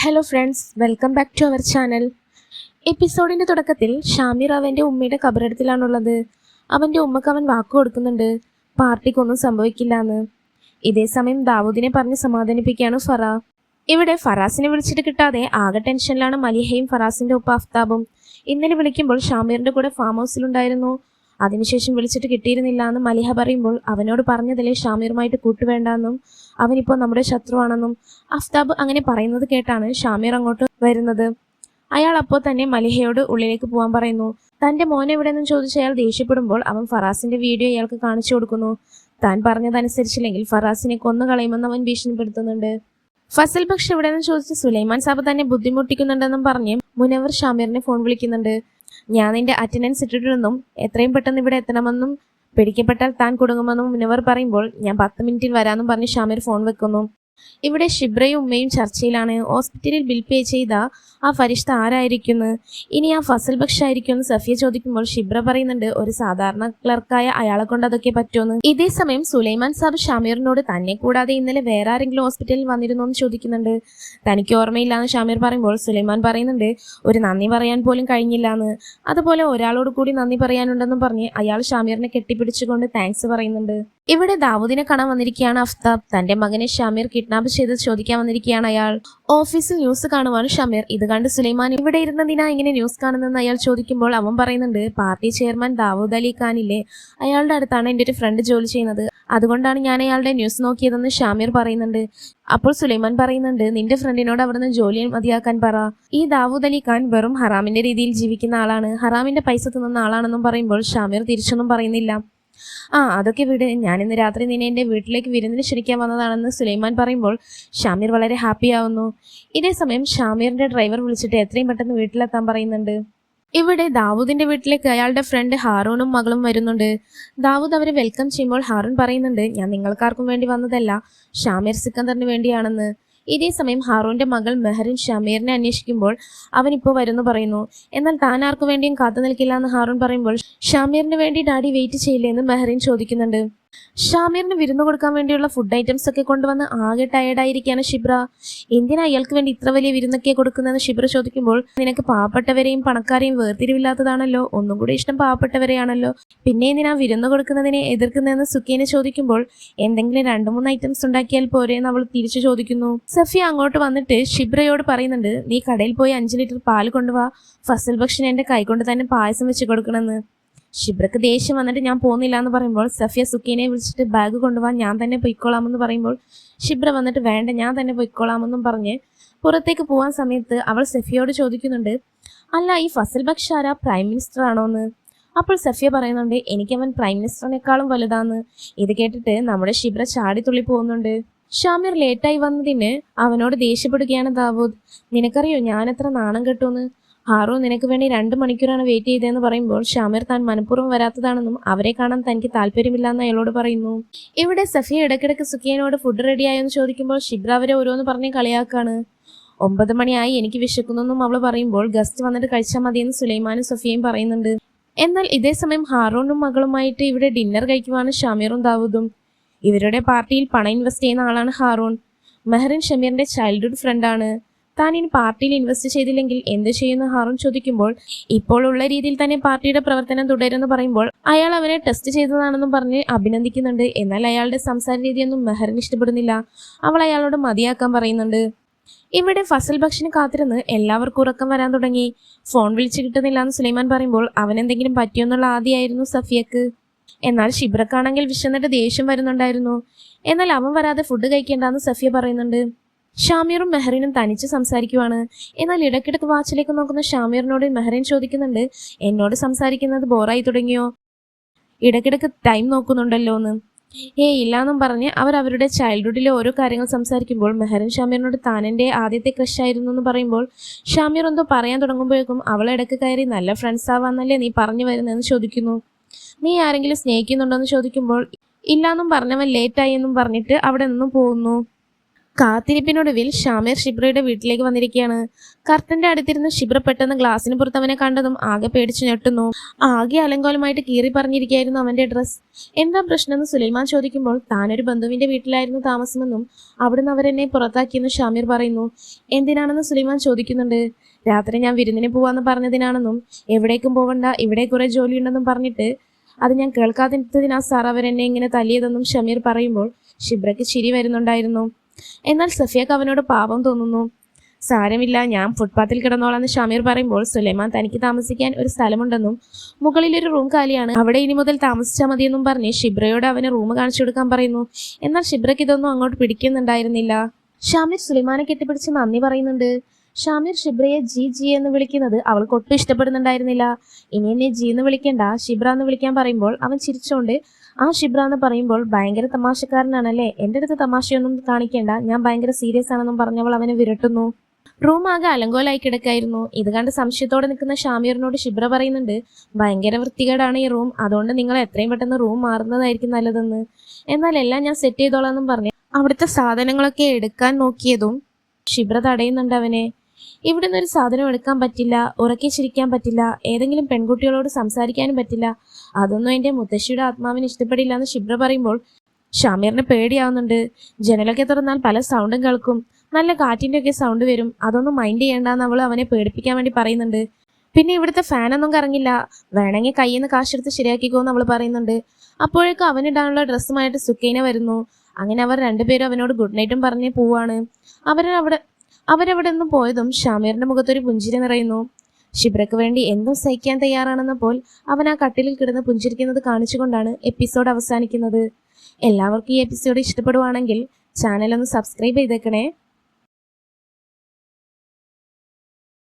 Hello friends, welcome back to our channel. എപ്പിസോഡിൻ്റെ തുടക്കത്തിൽ ഷാമിർ അവൻ്റെ ഉമ്മയുടെ കബറിടത്തിലാണുള്ളത്. അവൻ്റെ ഉമ്മക്ക് അവൻ വാക്ക് കൊടുക്കുന്നുണ്ട് പാർട്ടിക്കൊന്നും സംഭവിക്കില്ല എന്ന്. ഇതേ സമയം ദാവൂദിനെ പറഞ്ഞ് സമാധാനിപ്പിക്കുകയാണ് ഫറ. ഇവിടെ ഫറാസിനെ വിളിച്ചിട്ട് കിട്ടാതെ ആകെ ടെൻഷനിലാണ് മലിഹയും ഫറാസിൻ്റെ ഒപ്പം അഫ്താബും. ഇന്നലെ വിളിക്കുമ്പോൾ ഷാമിറിൻ്റെ കൂടെ ഫാം ഹൗസിലുണ്ടായിരുന്നു. അതിനുശേഷം വിളിച്ചിട്ട് കിട്ടിയിരുന്നില്ല എന്ന് മലിഹ പറയുമ്പോൾ അവനോട് പറഞ്ഞതിലെ ഷാമിറുമായിട്ട് കൂട്ടുവേണ്ടെന്നും അവനിപ്പോൾ നമ്മുടെ ശത്രുവാണെന്നും അഫ്താബ് അങ്ങനെ പറയുന്നത് കേട്ടാണ് ഷാമിർ അങ്ങോട്ട് വരുന്നത്. അയാൾ അപ്പോൾ തന്നെ മലിഹയോട് ഉള്ളിലേക്ക് പോകാൻ പറയുന്നു. തൻ്റെ മോനെ എവിടെയെന്നും ചോദിച്ച് അയാൾ ദേഷ്യപ്പെടുമ്പോൾ അവൻ ഫറാസിൻ്റെ വീഡിയോ അയാൾക്ക് കാണിച്ചു കൊടുക്കുന്നു. താൻ പറഞ്ഞതനുസരിച്ചില്ലെങ്കിൽ ഫറാസിനെ കൊന്നുകളയുമെന്ന് അവൻ ഭീഷണിപ്പെടുത്തുന്നുണ്ട്. ഫസൽ ബക്ഷ് എവിടെയെന്ന് ചോദിച്ച് സുലൈമാൻ സാബ് തന്നെ ബുദ്ധിമുട്ടിക്കുന്നുണ്ടെന്നും പറഞ്ഞ് മുനവർ ഷാമിറിനെ ഫോൺ വിളിക്കുന്നുണ്ട്. ഞാൻ നിന്റെ അറ്റൻഡൻസ് ഇട്ടിട്ടുണ്ടെന്നും എത്രയും പെട്ടെന്ന് ഇവിടെ എത്തണമെന്നും പിടിക്കപ്പെട്ടാൽ താൻ കുടുങ്ങുമെന്നും മുനവർ പറയുമ്പോൾ ഞാൻ 10 മിനിറ്റിൽ വരാമെന്നും പറഞ്ഞ് ഷാമിർ ഫോൺ വെക്കുന്നു. ഇവിടെ ഷിബ്രയും ഉമ്മയും ചർച്ചയിലാണ്. ഹോസ്പിറ്റലിൽ ബിൽ പേ ചെയ്ത ആ ഫരിഷ്ത ആരായിരിക്കുന്നു? ഇനി ആ ഫസൽ ബക്ഷ് ആയിരിക്കുമെന്ന് സഫിയ ചോദിക്കുമ്പോൾ ഷിബ്ര പറയുന്നുണ്ട് ഒരു സാധാരണ ക്ലർക്കായ അയാളെ കൊണ്ട് അതൊക്കെ പറ്റുമെന്ന്. ഇതേ സമയം സുലൈമാൻ സാബ് ഷാമിറിനോട് തന്നെ കൂടാതെ ഇന്നലെ വേറെ ആരെങ്കിലും ഹോസ്പിറ്റലിൽ വന്നിരുന്നോ എന്ന് ചോദിക്കുന്നുണ്ട്. തനിക്ക് ഓർമ്മയില്ലാന്ന് ഷാമിർ പറയുമ്പോൾ സുലൈമാൻ പറയുന്നുണ്ട് ഒരു നന്ദി പറയാൻ പോലും കഴിഞ്ഞില്ലാന്ന്. അതുപോലെ ഒരാളോട് കൂടി നന്ദി പറയാനുണ്ടെന്നും പറഞ്ഞ് അയാൾ ഷാമിറിനെ കെട്ടിപ്പിടിച്ചുകൊണ്ട് താങ്ക്സ് പറയുന്നുണ്ട്. ഇവിടെ ദാവൂദിനെ കാണാൻ വന്നിരിക്കുകയാണ് അഫ്താബ്. തന്റെ മകനെ ഷാമിർ കിഡ്നാപ്പ് ചെയ്ത് ചോദിക്കാൻ വന്നിരിക്കുകയാണ് അയാൾ. ഓഫീസിൽ ന്യൂസ് കാണുവാണ് ഷാമിർ. ഇത് കണ്ട് സുലൈമാൻ ഇവിടെ ഇരുന്നതിനാ ഇങ്ങനെ ന്യൂസ് കാണുന്നതെന്ന് അയാൾ ചോദിക്കുമ്പോൾ അവൻ പറയുന്നുണ്ട് പാർട്ടി ചെയർമാൻ ദാവൂദ് അലി ഖാനില്ലേ, അയാളുടെ അടുത്താണ് എൻ്റെ ഒരു ഫ്രണ്ട് ജോലി ചെയ്യുന്നത്, അതുകൊണ്ടാണ് ഞാൻ അയാളുടെ ന്യൂസ് നോക്കിയതെന്ന് ഷാമിർ പറയുന്നുണ്ട്. അപ്പോൾ സുലൈമാൻ പറയുന്നുണ്ട് നിന്റെ ഫ്രണ്ടിനോട് അവിടുന്ന് ജോലി മതിയാക്കാൻ പറ. ഈ ദാവൂദ് അലി ഖാൻ വെറും ഹറാമിന്റെ രീതിയിൽ ജീവിക്കുന്ന ആളാണ്, ഹറാമിന്റെ പൈസ തിന്നുന്ന ആളാണെന്നും പറയുമ്പോൾ ഷാമിർ തിരിച്ചൊന്നും പറയുന്നില്ല. അതൊക്കെ വിട്, ഞാൻ ഇന്ന് രാത്രി നിന്നെ എൻ്റെ വീട്ടിലേക്ക് വിരുന്നിന് ക്ഷണിക്കാൻ വന്നതാണെന്ന് സുലൈമാൻ പറയുമ്പോൾ ഷാമിർ വളരെ ഹാപ്പി ആവുന്നു. ഇതേ സമയം ഷാമിറിന്റെ ഡ്രൈവർ വിളിച്ചിട്ട് എത്രയും പെട്ടെന്ന് വീട്ടിലെത്താൻ പറയുന്നുണ്ട്. ഇവിടെ ദാവൂദിന്റെ വീട്ടിലേക്ക് അയാളുടെ ഫ്രണ്ട് ഹാറൂണും മകളും വരുന്നുണ്ട്. ദാവൂദ് അവരെ വെൽക്കം ചെയ്യുമ്പോൾ ഹാറൂൺ പറയുന്നുണ്ട് ഞാൻ നിങ്ങൾക്കാർക്കും വേണ്ടി വന്നതല്ല, ഷാമിർ സിക്കന്ദറിന് വേണ്ടിയാണെന്ന്. ഇതേ സമയം ഹാറൂന്റെ മകൾ മെഹറിൻ ഷാമിറിനെ അന്വേഷിക്കുമ്പോൾ അവനിപ്പോൾ വരുന്നു പറയുന്നു. എന്നാൽ താൻ ആർക്കു വേണ്ടിയും കാത്തു നിൽക്കില്ല എന്ന് ഹാറൂൺ പറയുമ്പോൾ ഷാമിറിന് വേണ്ടി ഡാഡി വെയിറ്റ് ചെയ്യില്ലേ എന്ന് മെഹറിൻ ചോദിക്കുന്നുണ്ട്. ഷാമിറിന് വിരുന്നു കൊടുക്കാൻ വേണ്ടിയുള്ള ഫുഡ് ഐറ്റംസ് ഒക്കെ കൊണ്ടുവന്ന് ആകെ ടയേർഡായിരിക്കുകയാണ് ഷിബ്ര. എന്തിനാ അയാൾക്ക് വേണ്ടി ഇത്ര വലിയ വിരുന്നൊക്കെ കൊടുക്കുന്നതെന്ന് ഷിബ്ര ചോദിക്കുമ്പോൾ നിനക്ക് പാവപ്പെട്ടവരെയും പണക്കാരെയും വേർതിരിവില്ലാത്തതാണല്ലോ, ഒന്നും കൂടി ഇഷ്ടം പാവപ്പെട്ടവരെയാണല്ലോ, പിന്നെ എന്തിനാ വിരുന്നു കൊടുക്കുന്നതിനെ എതിർക്കുന്നതെന്ന് സുഖേനെ ചോദിക്കുമ്പോൾ എന്തെങ്കിലും 2-3 ഐറ്റംസ് ഉണ്ടാക്കിയാൽ പോരെ എന്ന് അവൾ തിരിച്ചു ചോദിക്കുന്നു. സഫിയ അങ്ങോട്ട് വന്നിട്ട് ഷിബ്രയോട് പറയുന്നുണ്ട് നീ കടയിൽ പോയി 5 ലിറ്റർ പാൽ കൊണ്ടുപോവാ, ഫസൽ ബക്ഷന് എൻ്റെ കൈകൊണ്ട് തന്നെ പായസം വെച്ച് കൊടുക്കണമെന്ന്. ഷിബ്രക്ക് ദേഷ്യം വന്നിട്ട് ഞാൻ പോകുന്നില്ല എന്ന് പറയുമ്പോൾ സഫിയ സുക്കീനെ വിളിച്ചിട്ട് ബാഗ് കൊണ്ടുപോകാൻ ഞാൻ തന്നെ പൊയ്ക്കോളാമെന്ന് പറയുമ്പോൾ ഷിബ്ര വന്നിട്ട് വേണ്ട ഞാൻ തന്നെ പൊയ്ക്കോളാമെന്നും പറഞ്ഞ് പുറത്തേക്ക് പോകാൻ സമയത്ത് അവൾ സഫിയോട് ചോദിക്കുന്നുണ്ട് അല്ല ഈ ഫസൽ ബക്ഷ് ആരാ, പ്രൈം മിനിസ്റ്റർ ആണോന്ന്. അപ്പോൾ സഫിയ പറയുന്നുണ്ട് എനിക്കവൻ പ്രൈം മിനിസ്റ്ററിനേക്കാളും വലുതാന്ന്. ഇത് കേട്ടിട്ട് നമ്മുടെ ഷിബ്ര ചാടിത്തുള്ളി പോകുന്നുണ്ട്. ഷാമിർ ലേറ്റായി വന്നതിന് അവനോട് ദേഷ്യപ്പെടുകയാണ് ദാവൂദ്. നിനക്കറിയോ ഞാൻ എത്ര നാണം കെട്ടുമെന്ന്. ഹാറൂൺ നിനക്ക് വേണ്ടി 2 മണിക്കൂറാണ് വെയിറ്റ് ചെയ്തതെന്ന് പറയുമ്പോൾ ഷാമിർ താൻ മനഃപൂർവ്വം വരാത്തതാണെന്നും അവരെ കാണാൻ തനിക്ക് താല്പര്യമില്ലെന്ന് അയാളോട് പറയുന്നു. ഇവിടെ സഫിയ ഇടയ്ക്കിടയ്ക്ക് സുഖിയനോട് ഫുഡ് റെഡിയായെന്ന് ചോദിക്കുമ്പോൾ ഷിബ്ര അവരെ ഓരോന്ന് പറഞ്ഞ് കളിയാക്കാണ്. 9 മണിയായി എനിക്ക് വിശക്കുന്നെന്നും അവൾ പറയുമ്പോൾ ഗസ്റ്റ് വന്നിട്ട് കഴിച്ചാൽ മതിയെന്ന് സുലൈമാനും സഫിയയും പറയുന്നുണ്ട്. എന്നാൽ ഇതേ സമയം ഹാറൂണും മകളുമായിട്ട് ഇവിടെ ഡിന്നർ കഴിക്കുവാണ് ഷാമിറും ദാവൂദും. ഇവരുടെ പാർട്ടിയിൽ പണം ഇൻവെസ്റ്റ് ചെയ്യുന്ന ആളാണ് ഹാറൂൺ. മെഹറിൻ ഷമീറിന്റെ ചൈൽഡ്ഹുഡ് ഫ്രണ്ടാണ്. താൻ ഇനി പാർട്ടിയിൽ ഇൻവെസ്റ്റ് ചെയ്തില്ലെങ്കിൽ എന്ത് ചെയ്യുന്ന ഹാറൂൺ ചോദിക്കുമ്പോൾ ഇപ്പോൾ ഉള്ള രീതിയിൽ തന്നെ പാർട്ടിയുടെ പ്രവർത്തനം തുടരുമെന്ന് പറയുമ്പോൾ അയാൾ അവനെ ടെസ്റ്റ് ചെയ്തതാണെന്നും പറഞ്ഞ് അഭിനന്ദിക്കുന്നുണ്ട്. എന്നാൽ അയാളുടെ സംസാര രീതിയൊന്നും മെഹറിന് ഇഷ്ടപ്പെടുന്നില്ല. അവൾ അയാളോട് മതിയാക്കാൻ പറയുന്നുണ്ട്. ഇവിടെ ഫസൽ ബക്ഷന് കാത്തിരുന്ന് എല്ലാവർക്കും ഉറക്കം വരാൻ തുടങ്ങി. ഫോൺ വിളിച്ചു കിട്ടുന്നില്ല എന്ന് സുലൈമാൻ പറയുമ്പോൾ അവനെന്തെങ്കിലും പറ്റിയെന്നുള്ള ആദ്യമായിരുന്നു സഫിയക്ക്. എന്നാൽ ഷിബ്രക്കാണെങ്കിൽ വിശന്നിട്ട് ദേഷ്യം വരുന്നുണ്ടായിരുന്നു. എന്നാൽ അവൻ വരാതെ ഫുഡ് കഴിക്കേണ്ടെന്ന് സഫിയ പറയുന്നുണ്ട്. ഷാമിറും മെഹറിനും തനിച്ച് സംസാരിക്കുവാണ്. എന്നാൽ ഇടയ്ക്കിടയ്ക്ക് വാച്ചിലേക്ക് നോക്കുന്ന ഷാമിറിനോട് മെഹറിൻ ചോദിക്കുന്നുണ്ട് എന്നോട് സംസാരിക്കുന്നത് ബോറായി തുടങ്ങിയോ, ഇടയ്ക്കിടയ്ക്ക് ടൈം നോക്കുന്നുണ്ടല്ലോ എന്ന്. ഇല്ലാന്നും പറഞ്ഞ് അവരുടെ ചൈൽഡ്ഹുഡിലെ ഓരോ കാര്യങ്ങൾ സംസാരിക്കുമ്പോൾ മെഹറിൻ ഷാമിറിനോട് താനെൻ്റെ ആദ്യത്തെ ക്രഷ് ആയിരുന്നു എന്ന് പറയുമ്പോൾ ഷാമിർ എന്തോ പറയാൻ തുടങ്ങുമ്പോഴേക്കും അവൾ ഇടയ്ക്ക് കയറി നല്ല ഫ്രണ്ട്സ് ആവാന്നല്ലേ നീ പറഞ്ഞു വരുന്നതെന്ന് ചോദിക്കുന്നു. നീ ആരെങ്കിലും സ്നേഹിക്കുന്നുണ്ടോ എന്ന് ചോദിക്കുമ്പോൾ ഇല്ലാന്നും പറഞ്ഞവൻ ലേറ്റായി എന്നും പറഞ്ഞിട്ട് അവിടെ നിന്നും പോകുന്നു. കാത്തിരിപ്പിനൊടുവിൽ ഷാമീർ ഷിബ്രയുടെ വീട്ടിലേക്ക് വന്നിരിക്കുകയാണ്. കർട്ടന്റെ അടുത്തിരുന്ന് ഷിബ്ര പെട്ടെന്ന് ഗ്ലാസിന് പുറത്ത് അവനെ കണ്ടതും ആകെ പേടിച്ചു ഞെട്ടുന്നു. ആകെ അലങ്കോലമായിട്ട് കീറി പറഞ്ഞിരിക്കുകയായിരുന്നു അവന്റെ ഡ്രസ്. എന്താ പ്രശ്നമെന്ന് സുലൈമാൻ ചോദിക്കുമ്പോൾ താനൊരു ബന്ധുവിന്റെ വീട്ടിലായിരുന്നു താമസമെന്നും അവിടുന്ന് അവരെന്നെ പുറത്താക്കിയെന്ന് ഷാമീർ പറയുന്നു. എന്തിനാണെന്ന് സുലൈമാൻ ചോദിക്കുന്നുണ്ട്. രാത്രി ഞാൻ വിരുന്നിന് പോവാന്ന് പറഞ്ഞതിനാണെന്നും എവിടേക്കും പോവണ്ട, ഇവിടെ കുറെ ജോലിയുണ്ടെന്നും പറഞ്ഞിട്ട് അത് ഞാൻ കേൾക്കാതിരുന്നതിനാ സാർ അവരെന്നെ ഇങ്ങനെ തല്ലിയതെന്നും ഷമീർ പറയുമ്പോൾ ഷിബ്രയ്ക്ക് ചിരി വരുന്നുണ്ടായിരുന്നു. എന്നാൽ സഫിയക്ക് അവനോട് പാപം തോന്നുന്നു. സാരമില്ല, ഞാൻ ഫുട്പാത്തിൽ കിടന്നോളാന്ന് ഷമീർ പറയുമ്പോൾ സുലൈമാൻ തനിക്ക് താമസിക്കാൻ ഒരു സ്ഥലമുണ്ടെന്നും മുകളിലൊരു റൂം കാലിയാണ്, അവിടെ ഇനി മുതൽ താമസിച്ചാൽ മതിയെന്നും പറഞ്ഞ് ഷിബ്രയോട് അവന് റൂം കാണിച്ചു കൊടുക്കാൻ പറയുന്നു. എന്നാൽ ഷിബ്രയ്ക്ക് ഇതൊന്നും അങ്ങോട്ട് പിടിക്കുന്നുണ്ടായിരുന്നില്ല. ഷമീർ സുലൈമാനെ കെട്ടിപ്പിടിച്ച് നന്ദി പറയുന്നുണ്ട്. ഷമീർ ഷിബ്രയെ ജി എന്ന് വിളിക്കുന്നത് അവൾക്ക് ഒട്ടും ഇഷ്ടപ്പെടുന്നുണ്ടായിരുന്നില്ല. ഇനി എന്നെ ജി എന്ന് വിളിക്കേണ്ട, ഷിബ്ര എന്ന് വിളിക്കാൻ പറയുമ്പോൾ അവൻ ചിരിച്ചോണ്ട് ആ ഷിബ്ര എന്ന് പറയുമ്പോൾ ഭയങ്കര തമാശക്കാരനാണല്ലേ, എൻ്റെ അടുത്ത് തമാശയൊന്നും കാണിക്കേണ്ട, ഞാൻ ഭയങ്കര സീരിയസ് ആണെന്നും പറഞ്ഞവൾ അവനെ വിരട്ടുന്നു. റൂം ആകെ അലങ്കോലായി കിടക്കായിരുന്നു. ഇത് കണ്ട് സംശയത്തോടെ നിൽക്കുന്ന ഷാമീറിനോട് ഷിബ്ര പറയുന്നുണ്ട്, ഭയങ്കര വൃത്തികേടാണ് ഈ റൂം, അതുകൊണ്ട് നിങ്ങൾ എത്രയും പെട്ടെന്ന് റൂം മാറുന്നതായിരിക്കും നല്ലതെന്ന്. എന്നാൽ എല്ലാം ഞാൻ സെറ്റ് ചെയ്തോളാന്നും പറഞ്ഞ് അവിടുത്തെ സാധനങ്ങളൊക്കെ എടുക്കാൻ നോക്കിയതും ഷിബ്ര തടയുന്നുണ്ട് അവനെ. ഇവിടുന്ന് ഒരു സാധനം എടുക്കാൻ പറ്റില്ല, ഉറക്കെ ചിരിക്കാൻ പറ്റില്ല, ഏതെങ്കിലും പെൺകുട്ടികളോട് സംസാരിക്കാനും പറ്റില്ല, അതൊന്നും എൻ്റെ മുത്തശ്ശിയുടെ ആത്മാവിന് ഇഷ്ടപ്പെടില്ല എന്ന് ഷിബ്ര പറയുമ്പോൾ ഷാമീറിന് പേടിയാവുന്നുണ്ട്. ജനലൊക്കെ തുറന്നാൽ പല സൗണ്ടും കേൾക്കും, നല്ല കാറ്റിൻ്റെ ഒക്കെ സൗണ്ട് വരും, അതൊന്നും മൈൻഡ് ചെയ്യേണ്ടെന്ന് അവൾ അവനെ പേടിപ്പിക്കാൻ വേണ്ടി പറയുന്നുണ്ട്. പിന്നെ ഇവിടുത്തെ ഫാനൊന്നും കറങ്ങില്ല, വേണമെങ്കിൽ കയ്യിൽ നിന്ന് കാശെടുത്ത് ശരിയാക്കിക്കോന്ന് അവൾ പറയുന്നുണ്ട്. അപ്പോഴേക്കും അവനിടാനുള്ള ഡ്രസ്സുമായിട്ട് സുക്കൈന വരുന്നു. അങ്ങനെ അവർ രണ്ടുപേരും അവനോട് ഗുഡ് നൈറ്റും പറഞ്ഞ് പോവാണ്. അവരവിടെ നിന്ന് പോയതും ഷാമീറിന്റെ മുഖത്തൊരു പുഞ്ചിരി നിറയുന്നു. ഷിബ്രയ്ക്ക് വേണ്ടി എന്തും സഹിക്കാൻ തയ്യാറാണെന്നപ്പോൾ അവൻ ആ കട്ടിലിൽ കിടന്ന് പുഞ്ചിരിക്കുന്നത് കാണിച്ചുകൊണ്ടാണ് എപ്പിസോഡ് അവസാനിക്കുന്നത്. എല്ലാവർക്കും ഈ എപ്പിസോഡ് ഇഷ്ടപ്പെടുവാണെങ്കിൽ ചാനൽ ഒന്ന് സബ്സ്ക്രൈബ് ചെയ്തേക്കണേ.